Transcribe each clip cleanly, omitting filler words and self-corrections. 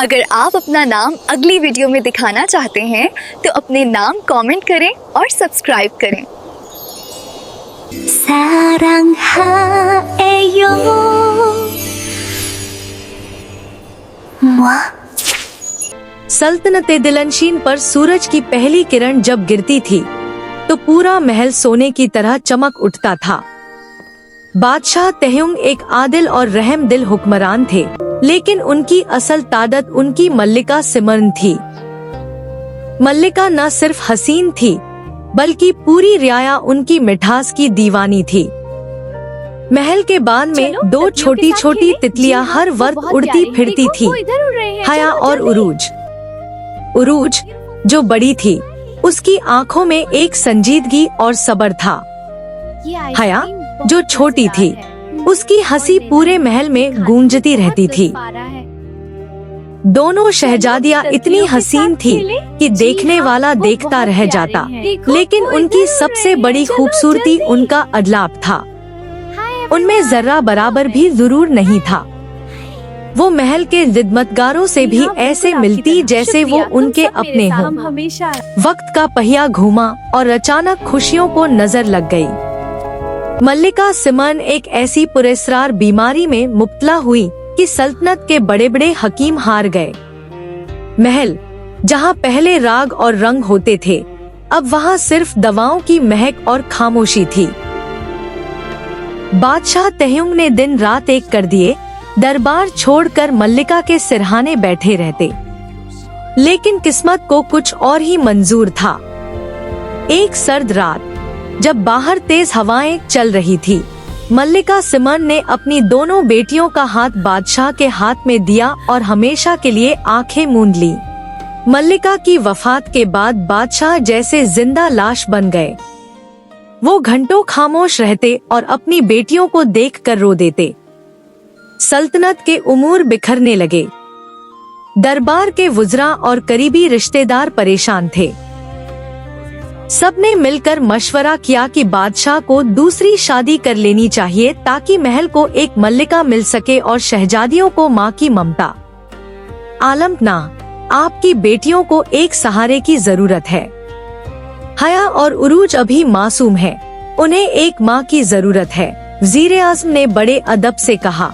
अगर आप अपना नाम अगली वीडियो में दिखाना चाहते हैं तो अपने नाम कमेंट करें और सब्सक्राइब करें। 사랑해요. सल्तनते दिलनशीन पर सूरज की पहली किरण जब गिरती थी तो पूरा महल सोने की तरह चमक उठता था। बादशाह तहुंग एक आदिल और रहम दिल हुक्मरान थे, लेकिन उनकी असल ताकत उनकी मल्लिका सिमरन थी। मल्लिका न सिर्फ हसीन थी बल्कि पूरी रियाया उनकी मिठास की दीवानी थी। महल के बाग में दो छोटी छोटी तितलियां हर वक्त उड़ती फिरती थी, हया और उरूज। उरूज जो बड़ी थी, उसकी आंखों में एक संजीदगी और सब्र था। हया जो छोटी थी, उसकी हंसी पूरे महल में गूंजती रहती थी। दोनों शहजादियां इतनी हसीन थी कि देखने वाला देखता रह जाता, लेकिन उनकी सबसे बड़ी खूबसूरती उनका अडलाप था। उनमें जर्रा बराबर भी जरूर नहीं था। वो महल के खिदमतगारों से भी ऐसे मिलती जैसे वो उनके अपने हों। वक्त का पहिया घूमा और अचानक खुशियों को नजर लग गई। मल्लिका सिमरन एक ऐसी पुरस्कार बीमारी में मुब्तला हुई कि सल्तनत के बड़े बड़े हकीम हार गए। महल जहाँ पहले राग और रंग होते थे, अब वहाँ सिर्फ दवाओं की महक और खामोशी थी। बादशाह तहुंग ने दिन रात एक कर दिए, दरबार छोड़कर मल्लिका के सिरहाने बैठे रहते, लेकिन किस्मत को कुछ और ही मंजूर था। एक सर्द रात जब बाहर तेज हवाएं चल रही थी, मल्लिका सिमरन ने अपनी दोनों बेटियों का हाथ बादशाह के हाथ में दिया और हमेशा के लिए आंखें मूंद ली। मल्लिका की वफात के बाद बादशाह जैसे जिंदा लाश बन गए। वो घंटों खामोश रहते और अपनी बेटियों को देखकर रो देते। सल्तनत के उमूर बिखरने लगे। दरबार के वुज़रा और करीबी रिश्तेदार परेशान थे। सबने मिलकर मशवरा किया कि बादशाह को दूसरी शादी कर लेनी चाहिए ताकि महल को एक मल्लिका मिल सके और शहजादियों को माँ की ममता। आलम ना, आपकी बेटियों को एक सहारे की जरूरत है। हया और उरूज अभी मासूम है, उन्हें एक माँ की जरूरत है, वज़ीर आज़म ने बड़े अदब से कहा।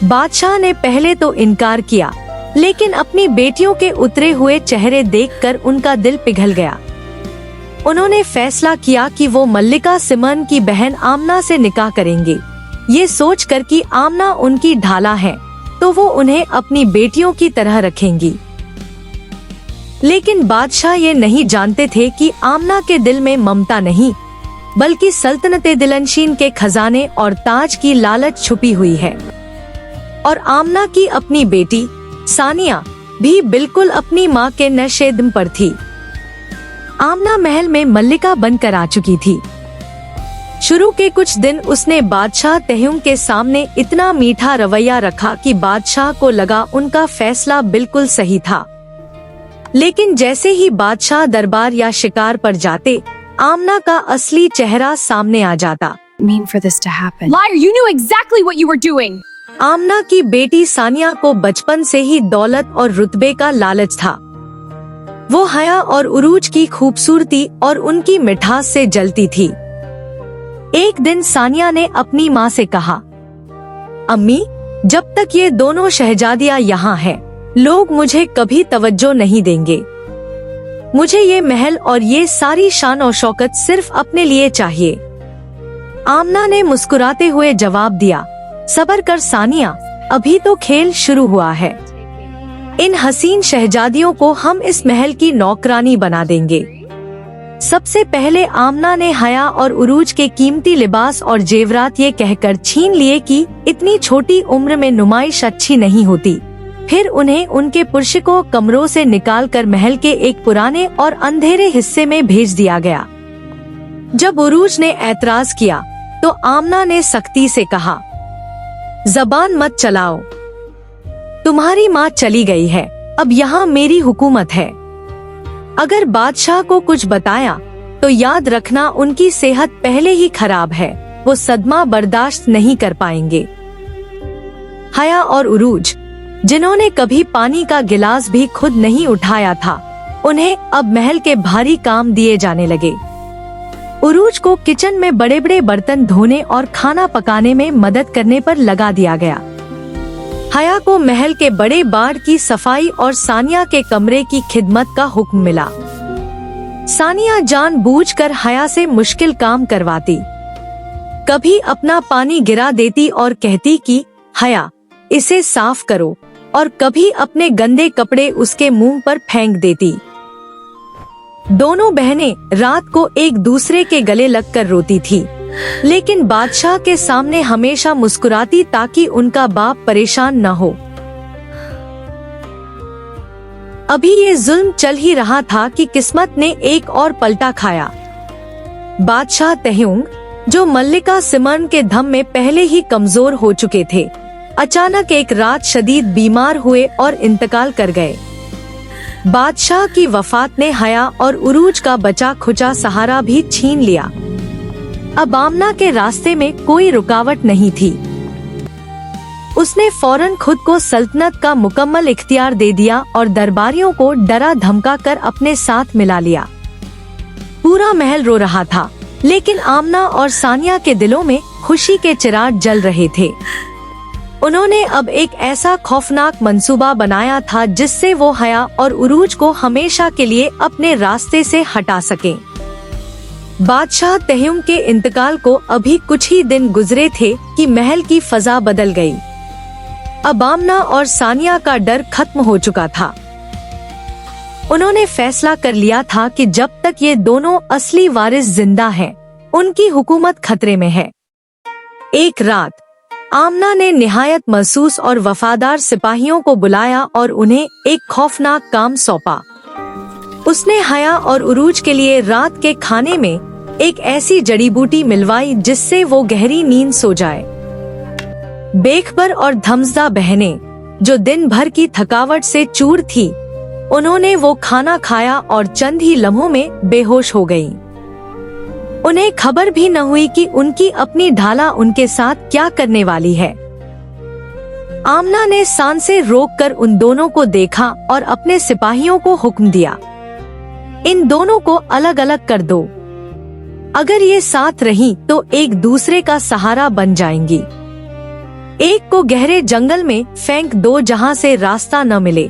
बादशाह ने पहले तो इनकार किया, लेकिन अपनी बेटियों के उतरे हुए चेहरे देखकर उनका दिल पिघल गया। उन्होंने फैसला किया कि वो मल्लिका सिमरन की बहन आमना से निकाह करेंगे। ये सोचकर कि आमना उनकी ढाला है, तो वो उन्हें अपनी बेटियों की तरह रखेंगी। लेकिन बादशाह ये नहीं जानते थे कि आमना के दिल में ममता नहीं, बल्कि सल्तनते दिलनशीन के खजाने और ताज की लालच छुपी हुई है। और आमना की अपनी बेटी सानिया भी बिल्कुल अपनी माँ के नशेदम पर थी। आमना महल में मल्लिका बनकर आ चुकी थी। शुरू के कुछ दिन उसने बादशाह तहुंग के सामने इतना मीठा रवैया रखा कि बादशाह को लगा उनका फैसला बिल्कुल सही था। लेकिन जैसे ही बादशाह दरबार या शिकार पर जाते, आमना का असली चेहरा सामने आ जाता। Liar, you knew exactly what you were doing. आमना की बेटी सानिया को बचपन से ही दौलत और रुतबे का लालच था। वो हया और उरूज की खूबसूरती और उनकी मिठास से जलती थी। एक दिन सानिया ने अपनी माँ से कहा, अम्मी, जब तक ये दोनों शहजादियाँ यहाँ हैं, लोग मुझे कभी तवज्जो नहीं देंगे। मुझे ये महल और ये सारी शान और शौकत सिर्फ अपने लिए चाहिए। आमना ने मुस्कुराते हुए जवाब दिया, सब्र कर सानिया, अभी तो खेल शुरू हुआ है। इन हसीन शहजादियों को हम इस महल की नौकरानी बना देंगे। सबसे पहले आमना ने हया और उरूज के कीमती लिबास और जेवरात ये कहकर छीन लिए कि इतनी छोटी उम्र में नुमाइश अच्छी नहीं होती। फिर उन्हें उनके पुरशकों कमरों से निकालकर महल के एक पुराने और अंधेरे हिस्से में भेज दिया गया। जब उरूज ने ऐतराज किया तो आमना ने सख्ती से कहा, जबान मत चलाओ, तुम्हारी माँ चली गई है, अब यहाँ मेरी हुकूमत है। अगर बादशाह को कुछ बताया तो याद रखना उनकी सेहत पहले ही खराब है, वो सदमा बर्दाश्त नहीं कर पाएंगे। हया और उरूज जिन्होंने कभी पानी का गिलास भी खुद नहीं उठाया था, उन्हें अब महल के भारी काम दिए जाने लगे। उरूज को किचन में बड़े बड़े बर्तन धोने और खाना पकाने में मदद करने पर लगा दिया गया। हया को महल के बड़े बाड़ की सफाई और सानिया के कमरे की खिदमत का हुक्म मिला। सानिया जानबूझकर हया से मुश्किल काम करवाती, कभी अपना पानी गिरा देती और कहती कि हया इसे साफ करो, और कभी अपने गंदे कपड़े उसके मुंह पर फेंक देती। दोनों बहनें रात को एक दूसरे के गले लगकर रोती थी, लेकिन बादशाह के सामने हमेशा मुस्कुराती ताकि उनका बाप परेशान न हो। अभी ये जुल्म चल ही रहा था कि किस्मत ने एक और पलटा खाया। बादशाह तहयुंग, जो मल्लिका सिमरन के धम में पहले ही कमजोर हो चुके थे, अचानक एक रात शदीद बीमार हुए और इंतकाल कर गए। बादशाह की वफात ने हया और उरूज का बचा खुचा सहारा भी छीन लिया। अब आमना के रास्ते में कोई रुकावट नहीं थी। उसने फौरन खुद को सल्तनत का मुकम्मल इख्तियार दे दिया और दरबारियों को डरा धमका कर अपने साथ मिला लिया। पूरा महल रो रहा था, लेकिन आमना और सानिया के दिलों में खुशी के चिराग जल रहे थे। उन्होंने अब एक ऐसा खौफनाक मंसूबा बनाया था जिससे वो हया और उरूज को हमेशा के लिए अपने रास्ते से हटा सकें। बादशाह तहयुंग के इंतकाल को अभी कुछ ही दिन गुजरे थे कि महल की फजा बदल गई। अब आमना और सानिया का डर खत्म हो चुका था। उन्होंने फैसला कर लिया था कि जब तक ये दोनों असली वारिस जिंदा हैं, उनकी हुकूमत खतरे में है। एक रात आमना ने निहायत महसूस और वफादार सिपाहियों को बुलाया और उन्हें एक खौफनाक काम सौंपा। उसने हया और उरूज के लिए रात के खाने में एक ऐसी जड़ी बूटी मिलवाई जिससे वो गहरी नींद सो जाए। बेखबर और धमजदा बहनें, जो दिन भर की थकावट से चूर थी, उन्होंने वो खाना खाया और चंद ही लम्हों में बेहोश हो गईं। उन्हें खबर भी न हुई कि उनकी अपनी ढाला उनके साथ क्या करने वाली है। आमना ने सांसें रोककर उन दोनों को देखा और अपने सिपाहियों को हुक्म दिया, इन दोनों को अलग अलग कर दो। अगर ये साथ रहीं तो एक दूसरे का सहारा बन जाएंगी। एक को गहरे जंगल में फेंक दो जहां से रास्ता न मिले,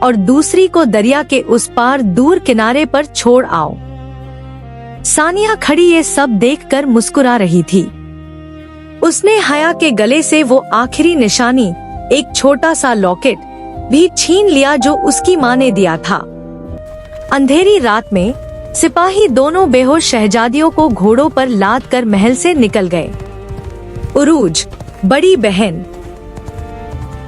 और दूसरी को दरिया के उस पार दूर किनारे पर छोड़ आओ। सानिया खड़ी ये सब देखकर मुस्कुरा रही थी। उसने हया के गले से वो आखिरी निशानी, एक छोटा सा लॉकेट, भी छीन लिया जो उसकी माँ ने दिया था। अंधेरी रात में सिपाही दोनों बेहोश शहजादियों को घोड़ों पर लाद कर महल से निकल गए। उरूज, बड़ी बहन,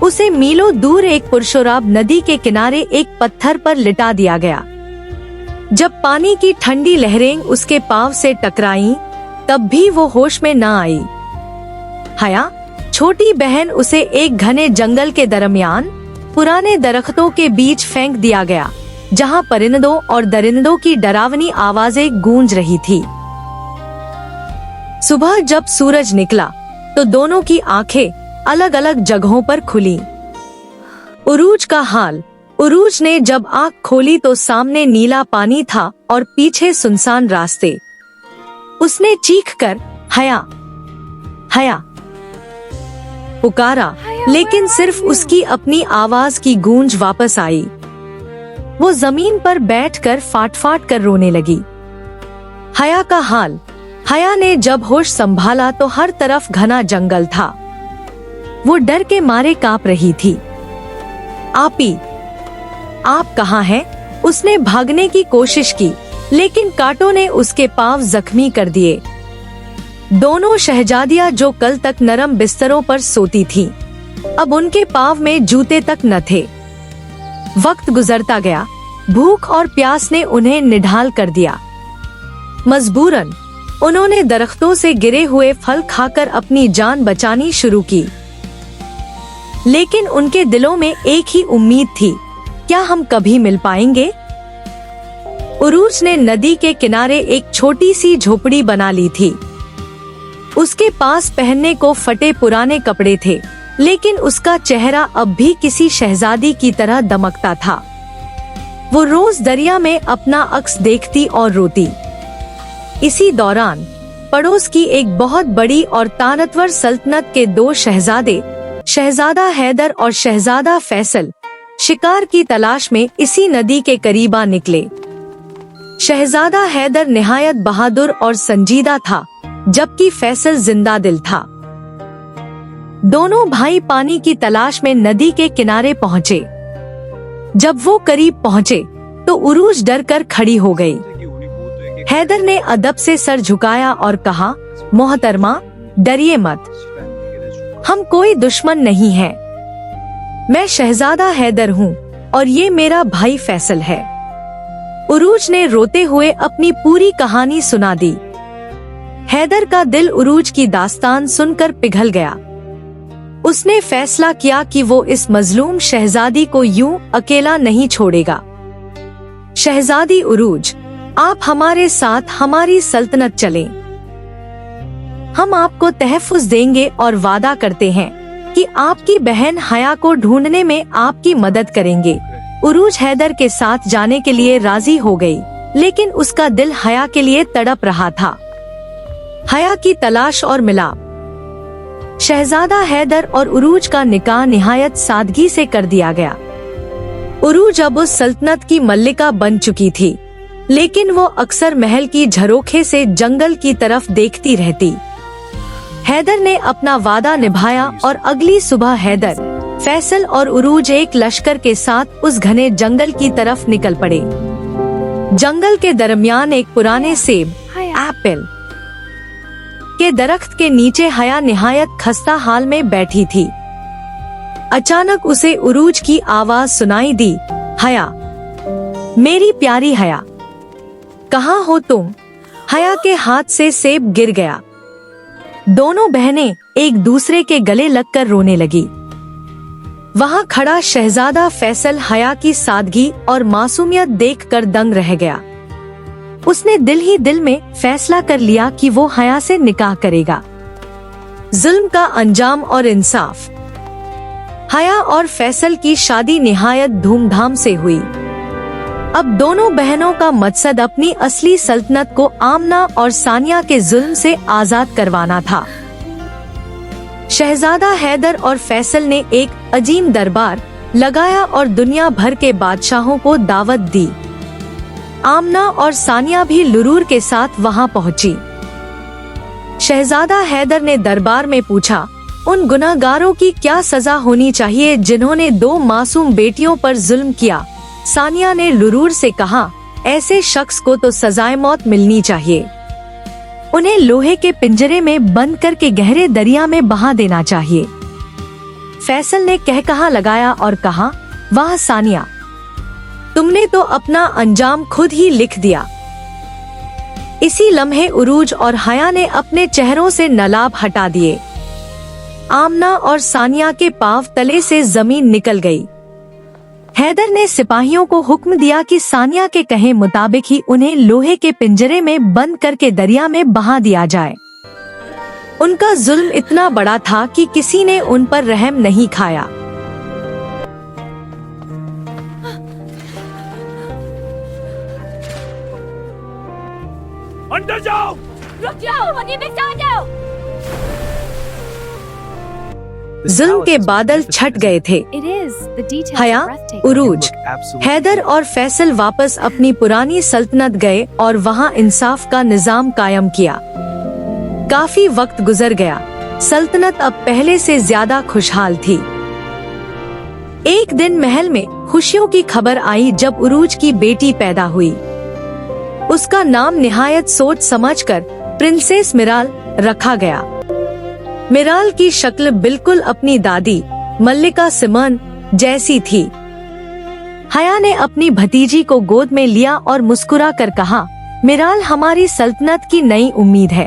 उसे मीलों दूर एक पुरशोराब नदी के किनारे एक पत्थर पर लिटा दिया गया। जब पानी की ठंडी लहरें उसके पांव से टकराईं, तब भी वो होश में न आई। हया, छोटी बहन, उसे एक घने जंगल के दरमियान पुराने दरख्तों के बीच फेंक दिया गया, जहां परिंदों और दरिंदों की डरावनी आवाजें गूंज रही थी। सुबह जब सूरज निकला तो दोनों की आंखें अलग अलग जगहों पर खुली। उरूज का हाल, उरूज ने जब आंख खोली तो सामने नीला पानी था और पीछे सुनसान रास्ते। उसने चीखकर हया हया पुकारा, लेकिन सिर्फ उसकी अपनी आवाज की गूंज वापस आई। वो जमीन पर बैठकर फाट फाट कर रोने लगी। हया का हाल, हया ने जब होश संभाला तो हर तरफ घना जंगल था। वो डर के मारे कांप रही थी। आपी, आप कहाँ हैं? उसने भागने की कोशिश की, लेकिन कांटों ने उसके पांव जख्मी कर दिए। दोनों शहजादियां जो कल तक नरम बिस्तरों पर सोती थीं, अब उनके पांव में जूते तक न थे। वक्त गुजरता गया, भूख और प्यास ने उन्हें निढाल कर दिया। मजबूरन उन्होंने दरख्तों से गिरे हुए फल खाकर अपनी जान बचानी शुरू की। लेकिन उनके दिलों में एक ही उम्मीद थी, क्या हम कभी मिल पाएंगे? उरूज ने नदी के किनारे एक छोटी सी झोपड़ी बना ली थी। उसके पास पहनने को फटे पुराने कपड़े थे, लेकिन उसका चेहरा अब भी किसी शहजादी की तरह दमकता था। वो रोज दरिया में अपना अक्स देखती और रोती। इसी दौरान पड़ोस की एक बहुत बड़ी और ताकतवर सल्तनत के दो शहजादे, शहजादा हैदर और शहजादा फैसल, शिकार की तलाश में इसी नदी के करीब आ निकले। शहजादा हैदर निहायत बहादुर और संजीदा था, जबकि फैसल जिंदा दिल था। दोनों भाई पानी की तलाश में नदी के किनारे पहुँचे। जब वो करीब पहुँचे तो उरूज डर कर खड़ी हो गई। हैदर ने अदब से सर झुकाया और कहा, मोहतरमा, डरिए मत, हम कोई दुश्मन नहीं हैं। मैं शहजादा हैदर हूँ और ये मेरा भाई फैसल है। उरूज ने रोते हुए अपनी पूरी कहानी सुना दी। हैदर का दिल उरूज की दास्तान सुनकर पिघल गया। उसने फैसला किया कि वो इस मजलूम शहजादी को यूं अकेला नहीं छोड़ेगा। शहजादी उरूज, आप हमारे साथ हमारी सल्तनत चलें। हम आपको तहफ्फुज़ देंगे और वादा करते हैं कि आपकी बहन हया को ढूंढने में आपकी मदद करेंगे। उरूज हैदर के साथ जाने के लिए राजी हो गई, लेकिन उसका दिल हया के लिए तड़प रहा था। हया की तलाश और मिलाप। शहजादा हैदर और उरूज का निकाह निहायत सादगी से कर दिया गया। उरूज अब उस सल्तनत की मल्लिका बन चुकी थी, लेकिन वो अक्सर महल की झरोखे से जंगल की तरफ देखती रहती। हैदर ने अपना वादा निभाया और अगली सुबह हैदर, फैसल और उरूज एक लश्कर के साथ उस घने जंगल की तरफ निकल पड़े। जंगल के दरमियान एक पुराने सेब, एप्पल के दरख्त के नीचे हया निहायत खस्ता हाल में बैठी थी। अचानक उसे उरूज की आवाज सुनाई दी, हया, मेरी प्यारी हया, कहाँ हो तुम? हया के हाथ से सेब गिर गया। दोनों बहनें एक दूसरे के गले लगकर रोने लगी। वहाँ खड़ा शहजादा फैसल हया की सादगी और मासूमियत देखकर दंग रह गया। उसने दिल ही दिल में फैसला कर लिया कि वो हया से निकाह करेगा। जुल्म का अंजाम और इंसाफ। हया और फैसल की शादी निहायत धूमधाम से हुई। अब दोनों बहनों का मकसद अपनी असली सल्तनत को आमना और सानिया के जुल्म से आजाद करवाना था। शहजादा हैदर और फैसल ने एक अजीम दरबार लगाया और दुनिया भर के बादशाहों को दावत दी। आमना और सानिया भी लुरूर के साथ वहां पहुंची। शहजादा हैदर ने दरबार में पूछा, उन गुनहगारों की क्या सजा होनी चाहिए जिन्होंने दो मासूम बेटियों पर जुल्म किया? सानिया ने लुरूर से कहा, ऐसे शख्स को तो सजाए मौत मिलनी चाहिए। उन्हें लोहे के पिंजरे में बंद करके गहरे दरिया में बहा देना चाहिए। फैसल ने कहकहा लगाया और कहा, वाह सानिया, तुमने तो अपना अंजाम खुद ही लिख दिया। इसी लम्हे उरूज और हया ने अपने चेहरों से नलाब हटा दिए। आमना और सानिया के पांव तले से जमीन निकल गई। हैदर ने सिपाहियों को हुक्म दिया कि सानिया के कहे मुताबिक ही उन्हें लोहे के पिंजरे में बंद करके दरिया में बहा दिया जाए। उनका जुल्म इतना बड़ा था कि किसी ने उन पर रहम नहीं खाया। अंदर जाओ! रुक जाओ, मुझे भी आ जाओ। जुल्म के बादल छट गए थे। हया, उरूज, हैदर और फैसल वापस अपनी पुरानी सल्तनत गए और वहां इंसाफ का निजाम कायम किया। काफी वक्त गुजर गया। सल्तनत अब पहले से ज्यादा खुशहाल थी। एक दिन महल में खुशियों की खबर आई जब उरूज की बेटी पैदा हुई। उसका नाम निहायत सोच समझकर प्रिंसेस मिराल रखा गया। मिराल की शक्ल बिल्कुल अपनी दादी मल्लिका सिमन जैसी थी। हया ने अपनी भतीजी को गोद में लिया और मुस्कुरा कर कहा, मिराल हमारी सल्तनत की नई उम्मीद है।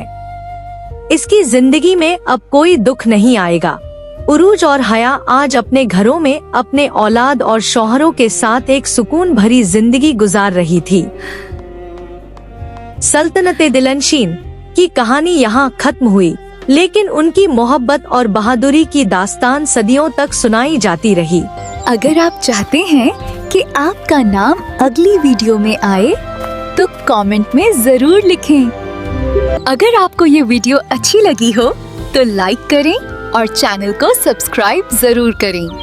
इसकी जिंदगी में अब कोई दुख नहीं आएगा। उरूज और हया आज अपने घरों में अपने औलाद और शौहरों के साथ एक सुकून भरी जिंदगी गुजार रही थी। सल्तनत दिलनशीन की कहानी यहाँ खत्म हुई। लेकिन उनकी मोहब्बत और बहादुरी की दास्तान सदियों तक सुनाई जाती रही। अगर आप चाहते हैं कि आपका नाम अगली वीडियो में आए तो कमेंट में जरूर लिखें। अगर आपको ये वीडियो अच्छी लगी हो तो लाइक करें और चैनल को सब्सक्राइब जरूर करें।